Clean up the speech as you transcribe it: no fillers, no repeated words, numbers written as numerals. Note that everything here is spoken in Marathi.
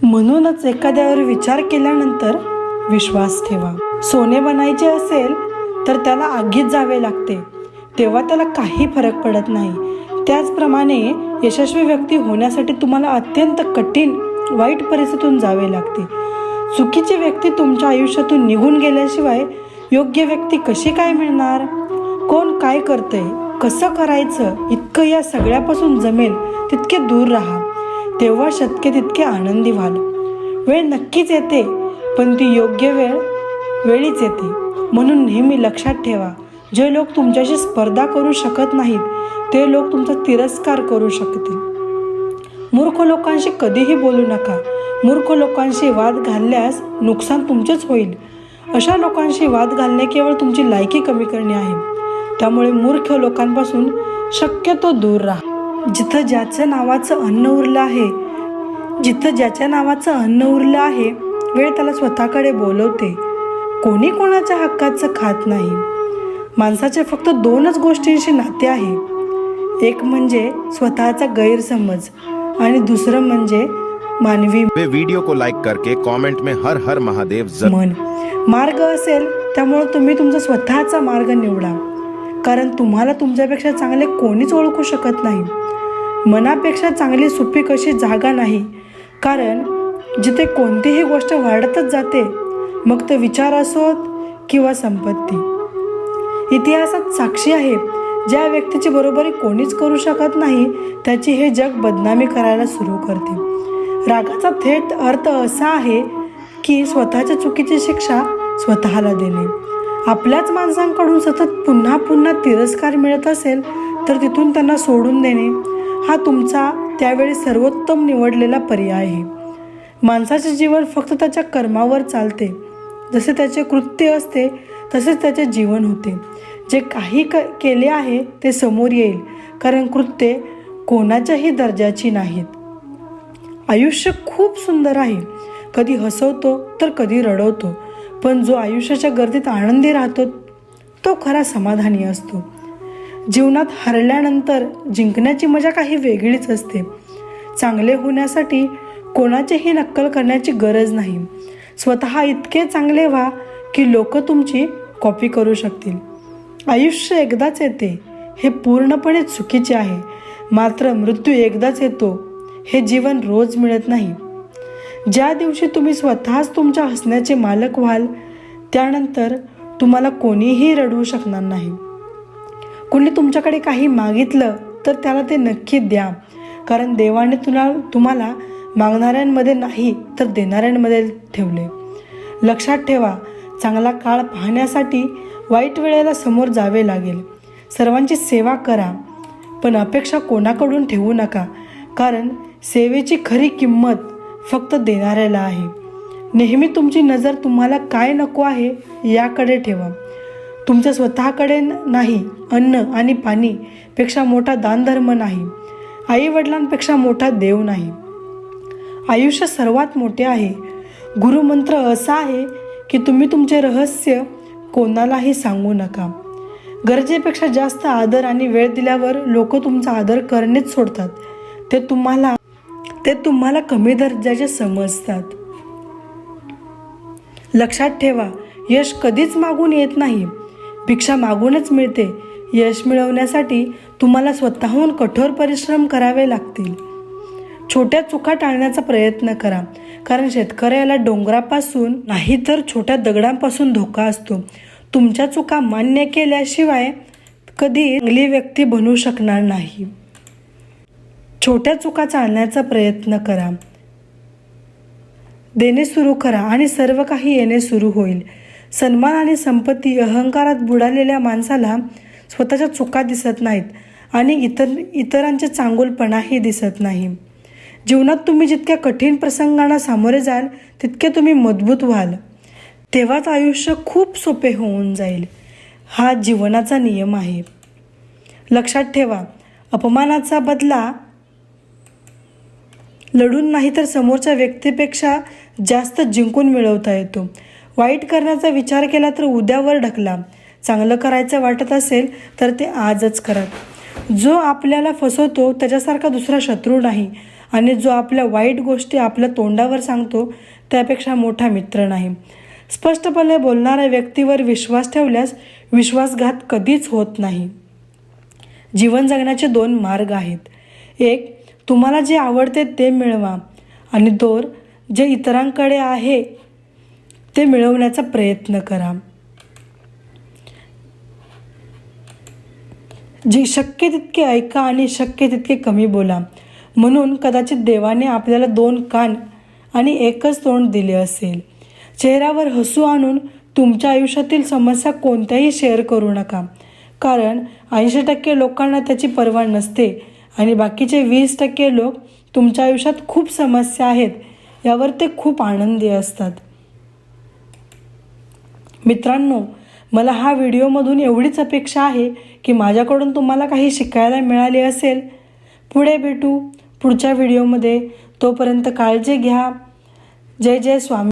म्हणूनच एखाद्यावर विचार केल्यानंतर विश्वास ठेवा. सोने बनायचे असेल तर त्याला आगीत जावे लागते, तेव्हा त्याला काही फरक पडत नाही. त्याचप्रमाणे यशस्वी व्यक्ती होण्यासाठी तुम्हाला अत्यंत कठीण वाईट परिस्थितीतून जावे लागते. चुकीची व्यक्ती तुमच्या आयुष्यातून निघून गेल्याशिवाय योग्य व्यक्ती कशी काय मिळणार? कोण काय करतंय, कसं करायचं, इतकं या सगळ्यापासून जमेल तितके दूर राहा, तेव्हा शक्य तितके आनंदी व्हाल. वेळ नक्कीच येते, पण ती योग्य वेळीच येते. म्हणून नेहमी लक्षात ठेवा, जे लोक तुमच्याशी स्पर्धा करू शकत नाहीत ते लोक तुमचा तिरस्कार करू शकतील. मूर्ख लोकांशी कधीही बोलू नका. मूर्ख लोकांशी वाद घालल्यास नुकसान तुमचेच होईल. अशा लोकांशी वाद घालणे केवळ तुमची लायकी कमी करणे आहे. त्यामुळे मूर्ख लोकांपासून शक्यतो दूर राहा. जिथं ज्याच्या नावाचं अन्न उरलं आहे, वेळ त्याला स्वतःकडे बोलवते. कोणी कोणाच्या हक्काचं खात नाही. माणसाचे फक्त 2च गोष्टींशी नाते आहे. एक म्हणजे स्वतःचा गैरसमज आणि दुसरं म्हणजे मानवी वीडियो को लाइक करके कमेंट में हर हर महादेव मन. मार्ग असेल त्यामुळे तुम्ही तुमचा स्वतःचा मार्ग निवडा, कारण तुम्हाला तुमच्यापेक्षा चांगले कोणीच ओळखू शकत नाही. मनापेक्षा चांगली सुपीक अशी जागा नाही, कारण जिथे कोणतीही गोष्ट वाढतच जाते, मग ते विचार असोत किंवा संपत्ती. इतिहासात साक्षी आहे, ज्या व्यक्तीची बरोबरी कोणीच करू शकत नाही त्याची हे जग बदनामी करायला सुरू करते. रागाचा थेट अर्थ असा आहे की स्वतःच्या चुकीची शिक्षा स्वतःला देणे. आपल्याच माणसांकडून सतत पुन्हा पुन्हा तिरस्कार मिळत असेल तर तिथून त्यांना सोडून देणे हा तुमचा त्यावेळी सर्वोत्तम निवडलेला पर्याय आहे. माणसाचे जीवन फक्त त्याच्या कर्मावर चालते. जसे त्याचे कृत्य असते तसेच त्याचे जीवन होते. जे काही केले आहे ते समोर येईल, कारण कृत्ये कोणाच्याही दर्जाची नाहीत. आयुष्य खूप सुंदर आहे. कधी हसवतो तर कधी रडवतो, पण जो आयुष्याच्या गर्दीत आनंदी राहतो तो खरा समाधानी असतो. जीवनात हरल्यानंतर जिंकण्याची मजा काही वेगळीच असते. चांगले होण्यासाठी कोणाचीही नक्कल करण्याची गरज नाही. स्वतः इतके चांगले व्हा की लोक तुमची कॉपी करू शकतील. आयुष्य एकदाच येते हे पूर्णपणे चुकीचे आहे, मात्र मृत्यू एकदाच येतो हे जीवन रोज मिळत नाही. ज्या दिवशी तुम्ही स्वतःच तुमच्या हसण्याचे मालक व्हाल त्यानंतर तुम्हाला कोणीही रडवू शकणार नाही. कोणी तुमच्याकडे काही मागितलं तर त्याला ते नक्की द्या, कारण देवाने तुम्हाला मागणाऱ्यांमध्ये नाही तर देणाऱ्यांमध्ये ठेवले. लक्षात ठेवा, चांगला काळ पाहण्यासाठी वाईट वेळेला समोर जावे लागेल. सर्वांची सेवा करा, पण अपेक्षा कोणाकडून ठेवू नका, कारण सेवेची खरी किंमत फक्त देणाऱ्याला आहे. नेहमी तुमची नजर तुम्हाला काय नको आहे याकडे ठेवा. तुमच्या स्वतःकडे नाही. अन्न आणि पाणी पेक्षा मोठा दानधर्म नाही. आई वडिलांपेक्षा मोठा देव नाही. आयुष्य सर्वात मोठे आहे. गुरुमंत्र असा आहे की तुम्ही तुमचे रहस्य कोणालाही सांगू नका. गरजेपेक्षा जास्त आदर आणि वेळ दिल्यावर लोक तुमचा आदर करणेच सोडतात. ते तुम्हाला कमी दर्जाचे समजतात. लक्षात ठेवा, यश कधीच मागून येत नाही, भिक्षा मागूनच मिळते. यश मिळवण्यासाठी तुम्हाला स्वतःहून कठोर परिश्रम करावे लागतील. छोट्या चुका टाळण्याचा प्रयत्न करा, कारण शेतकऱ्याला डोंगरापासून नाही तर छोट्या दगडांपासून धोका असतो. तुमच्या चुका मान्य केल्याशिवाय कधी चांगली व्यक्ती बनू शकणार नाही. छोट्या चुका टाळण्याचा प्रयत्न करा. देणे सुरू करा आणि सर्व काही येणे सुरू होईल. सन्मान आणि संपत्ती अहंकारात बुडालेल्या माणसाला स्वतःच्या चुका दिसत नाहीत आणि इतरांचे चांगुलपणाही दिसत नाही. जीवनात तुम्ही जितक्या कठीण प्रसंगांना सामोरे जाल तितके तुम्ही मजबूत व्हाल, तेव्हाच आयुष्य खूप सोपे होऊन जाईल. हा जीवनाचा नियम आहे. लक्षात ठेवा, अपमानाचा बदला लढून नाही तर समोरच्या व्यक्तीपेक्षा जास्त जिंकून मिळवता येतो. वाईट करण्याचा विचार केला तर उद्यावर ढकला. चांगलं करायचं वाटत असेल तर ते आजच करा. जो आपल्याला फसवतो त्याच्यासारखा दुसरा शत्रू नाही आणि जो आपल्या वाईट गोष्टी आपल्या तोंडावर सांगतो त्यापेक्षा मोठा मित्र नाही. स्पष्टपणे बोलणाऱ्या व्यक्तीवर विश्वास ठेवल्यास विश्वासघात कधीच होत नाही. जीवन जगण्याचे 2 मार्ग आहेत. एक, तुम्हाला जे आवडते ते मिळवा आणि 2, जे इतरांकडे आहे ते मिळवण्याचा प्रयत्न करा. जे शक्य तितके ऐका आणि शक्य तितके कमी बोला. म्हणून कदाचित देवाने आपल्याला 2 कान आणि एकच तोंड दिले असेल. चेहऱ्यावर हसू आणून तुमच्या आयुष्यातील समस्या कोणत्याही शेअर करू नका, कारण 80% लोकांना त्याची पर्वा नसते आणि बाकीचे 20% लोक तुमच्या आयुष्यात खूप समस्या आहेत यावर ते खूप आनंदी असतात. मित्रांनो, मला हा व्हिडिओमधून एवढीच अपेक्षा आहे की माझ्याकडून तुम्हाला काही शिकायला मिळाले असेल. पुढे भेटू पुढच्या व्हिडिओमध्ये. तोपर्यंत काळजी घ्या. जय जय स्वामी.